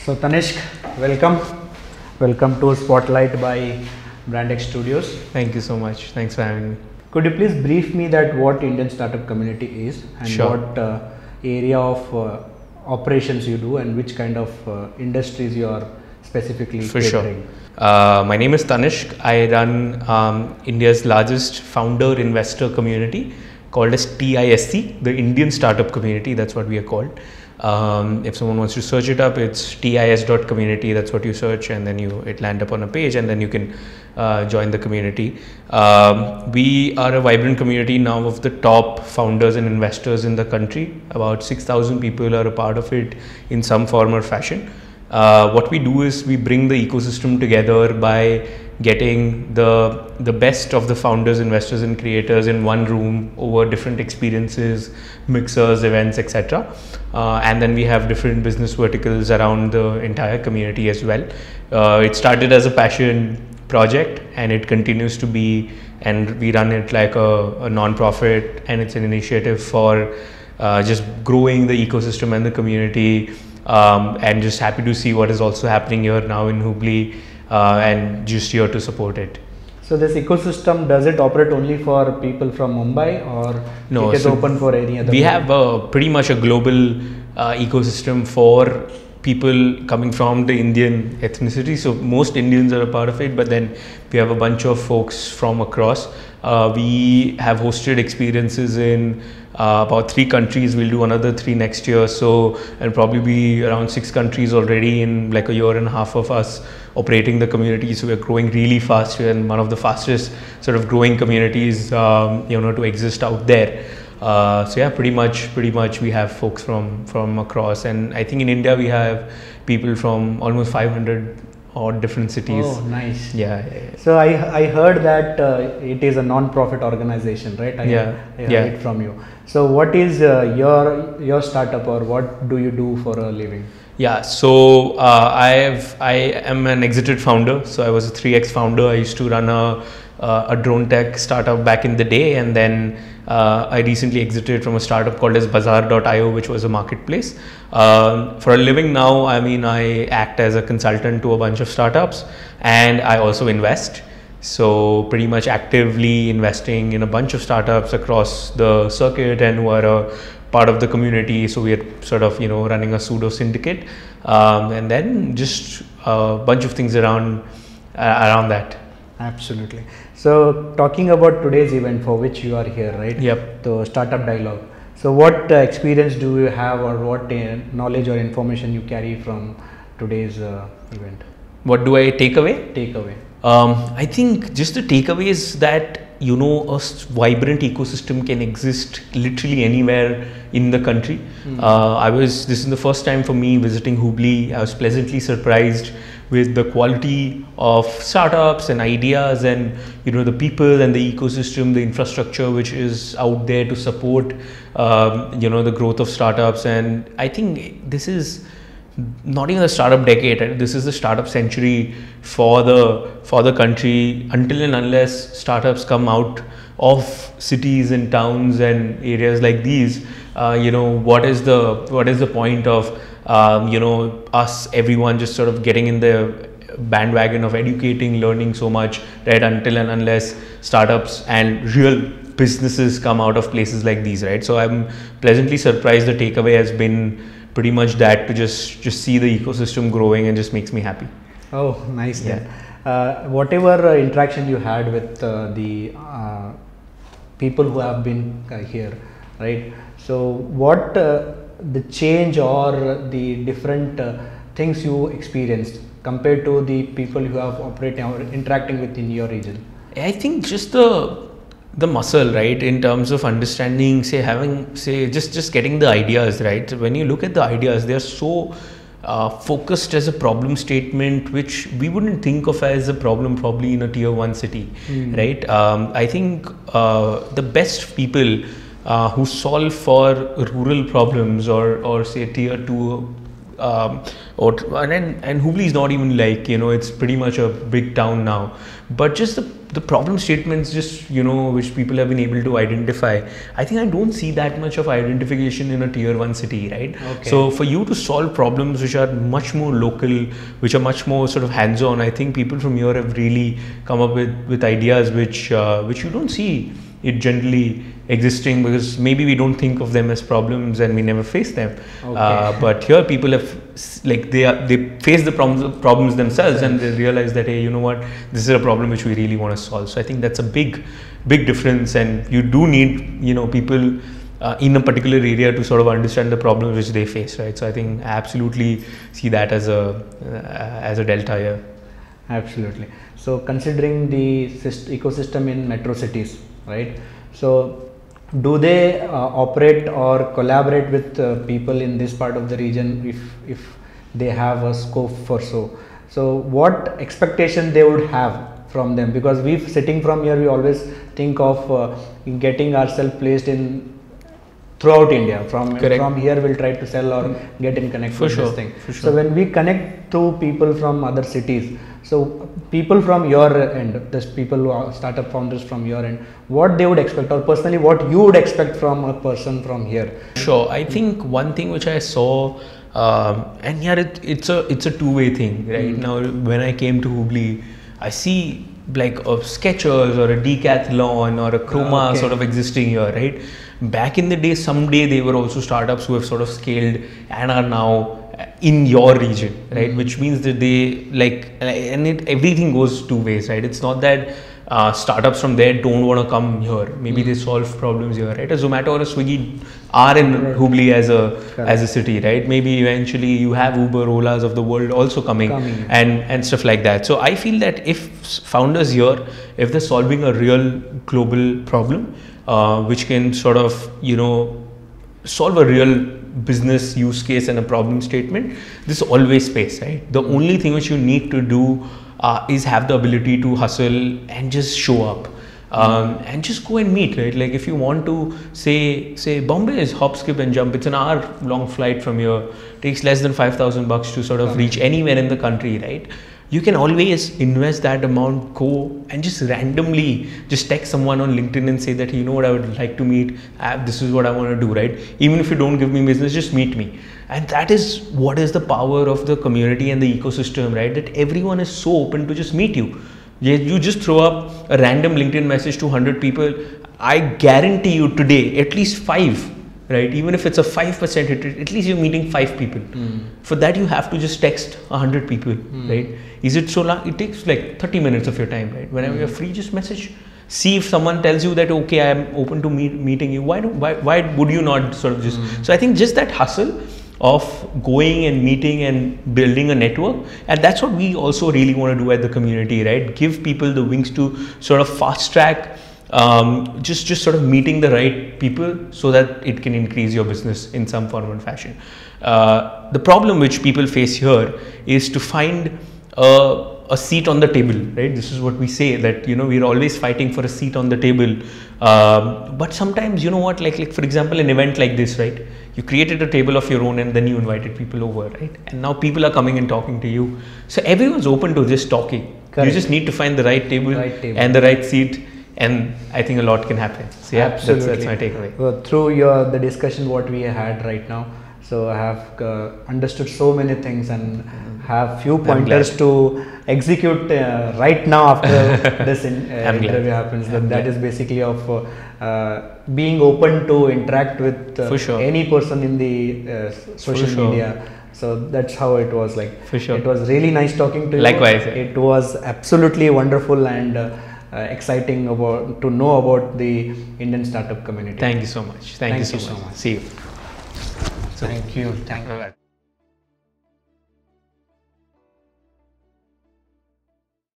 So Tanishq, welcome. Welcome to Spotlight by Brand Studios. Thank you so much. Thanks for having me. Could you please brief me that what Indian startup community is and Sure. what area of operations you do and which kind of industries you are specifically For catering? sure. My name is Tanishq. I run India's largest founder investor community called as TISC, the Indian startup community. That's what we are called. If someone wants to search it up, it's tis.community. That's what you search, and then it land up on a page, and then you can join the community. We are a vibrant community now of the top founders and investors in the country. About 6,000 people are a part of it in some form or fashion. What we do is we bring the ecosystem together by getting the best of the founders, investors and creators in one room over different experiences, mixers, events, etc. And then we have different business verticals around the entire community as well. It started as a passion project and it continues to be, and we run it like a non-profit, and it's an initiative for just growing the ecosystem and the community. And just happy to see what is also happening here now in Hubli, and just here to support it. So this ecosystem, does it operate only for people from Mumbai or No, it is so open for any other? We have pretty much a global ecosystem for people coming from the Indian ethnicity. So most Indians are a part of it, but then we have a bunch of folks from across. We have hosted experiences in about 3 countries. We'll do another 3 next year. So and probably be around 6 countries already in like a year and a half of us operating the community. So we're growing really fast. We're in one of the fastest sort of growing communities, to exist out there. So yeah, pretty much we have folks from across, and I think in India we have people from almost 500 odd different cities. Oh, nice. Yeah. So I heard that it is a non-profit organization, right? I heard it from you. So what is your startup, or what do you do for a living? Yeah, so I am an exited founder. So I was a 3x founder. I used to run a drone tech startup back in the day, and then I recently exited from a startup called as Bazaar.io, which was a marketplace. For a living now, I act as a consultant to a bunch of startups, and I also invest. So pretty much actively investing in a bunch of startups across the circuit and who are a part of the community. So we are sort of running a pseudo syndicate, and then just a bunch of things around that. Absolutely. So talking about today's event for which you are here, right? Yep. The startup dialogue. So what experience do you have, or what knowledge or information you carry from today's event? What do I take away? Takeaway. I think just the takeaway is that a vibrant ecosystem can exist literally anywhere in the country. This is the first time for me visiting Hubli. I was pleasantly surprised with the quality of startups and ideas, and the people and the ecosystem, the infrastructure which is out there to support the growth of startups. And I think this is not even the startup decade, right? This is the startup century for the country. Until and unless startups come out of cities and towns and areas like these, what is the point of everyone just sort of getting in the bandwagon of educating, learning so much, right? Until and unless startups and real businesses come out of places like these, right? So I'm pleasantly surprised. The takeaway has been pretty much that, to just see the ecosystem growing, and just makes me happy. Oh, nice. Yeah. Then. Whatever interaction you had with the people who have been here, right? So what the change or the different things you experienced compared to the people who have operating or interacting within your region? I think just the muscle, right, in terms of understanding, just getting the ideas, right? When you look at the ideas, they're so focused as a problem statement, which we wouldn't think of as a problem probably in a tier 1 city, right? I think the best people who solve for rural problems, or say tier 2 and Hubli is not even like, it's pretty much a big town now, but just the problem statements, just, which people have been able to identify. I think I don't see that much of identification in a tier 1 city, right? Okay. So for you to solve problems which are much more local, which are much more sort of hands-on, I think people from here have really come up with ideas which you don't see it generally existing, because maybe we don't think of them as problems and we never face them. Okay. But here people have, like, they face the problems themselves, and they realize that, hey, you know what, this is a problem which we really want to solve. So I think that's a big difference, and you do need, people in a particular area to sort of understand the problems which they face, right? So I think I absolutely see that as a delta here. Absolutely. So considering the ecosystem in metro cities, right? So do they operate or collaborate with people in this part of the region if they have a scope for so? So what expectation they would have from them? Because we sitting from here, we always think of getting ourselves placed in throughout India. From here we'll try to sell or get in connect with this thing. So when we connect to people from other cities, so people from your end, this people who are startup founders from your end, what they would expect, or personally what you would expect from a person from here? Sure. I think one thing which I saw, and here it's a two-way thing, right? Now when I came to Hubli, I see like a Skechers or a Decathlon or a Chroma sort of existing here, right? Back in the day, someday they were also startups who have sort of scaled and are now in your region, right? Which means that they everything goes two ways, right? It's not that startups from there don't want to come here. Maybe they solve problems here, right? A Zomato or a Swiggy are in Hubli as a city, right? Maybe eventually you have Uber, Olas of the world also coming. And stuff like that. So I feel that if founders here, if they're solving a real global problem, which can sort of, solve a real business use case and a problem statement, there's always space, right? The only thing which you need to do is have the ability to hustle and just show up, and just go and meet, right? Like if you want to say Bombay is hop, skip and jump, it's an hour long flight from here, takes less than $5,000 to sort of reach anywhere in the country, right? You can always invest that amount, go and just randomly just text someone on LinkedIn and say that, you know what, I would like to meet, this is what I want to do, right? Even if you don't give me business, just meet me. And that is what is the power of the community and the ecosystem, right? That everyone is so open to just meet you. You just throw up a random LinkedIn message to 100 people. I guarantee you today, at least 5, right? Even if it's a 5% hit rate, at least you're meeting 5 people. For that, you have to just text 100 people, right? Is it so long? It takes like 30 minutes of your time, right? Whenever you're free, just message. See if someone tells you that, okay, I am open to meeting you. Why would you not sort of just? So I think just that hustle of going and meeting and building a network, and that's what we also really want to do at the community, right? Give people the wings to sort of fast track, just sort of meeting the right people so that it can increase your business in some form or fashion. The problem which people face here is to find a seat on the table, right? This is what we say, that we're always fighting for a seat on the table, but sometimes, you know what, like for example, an event like this, right? You created a table of your own and then you invited people over, right? And now people are coming and talking to you, so everyone's open to just talking. Correct. You just need to find the right table and the right seat, and I think a lot can happen. So yeah, that's my takeaway. Well, through the discussion what we had right now, so I have understood so many things and have few pointers to execute right now after this interview happens. That is basically of being open to interact with any person in the social media. So that's how it was like. For sure. It was really nice talking to you. Likewise. It was absolutely wonderful and exciting to know about the Indian startup community. Thank you so much. Thank you so much. See you. Thank you.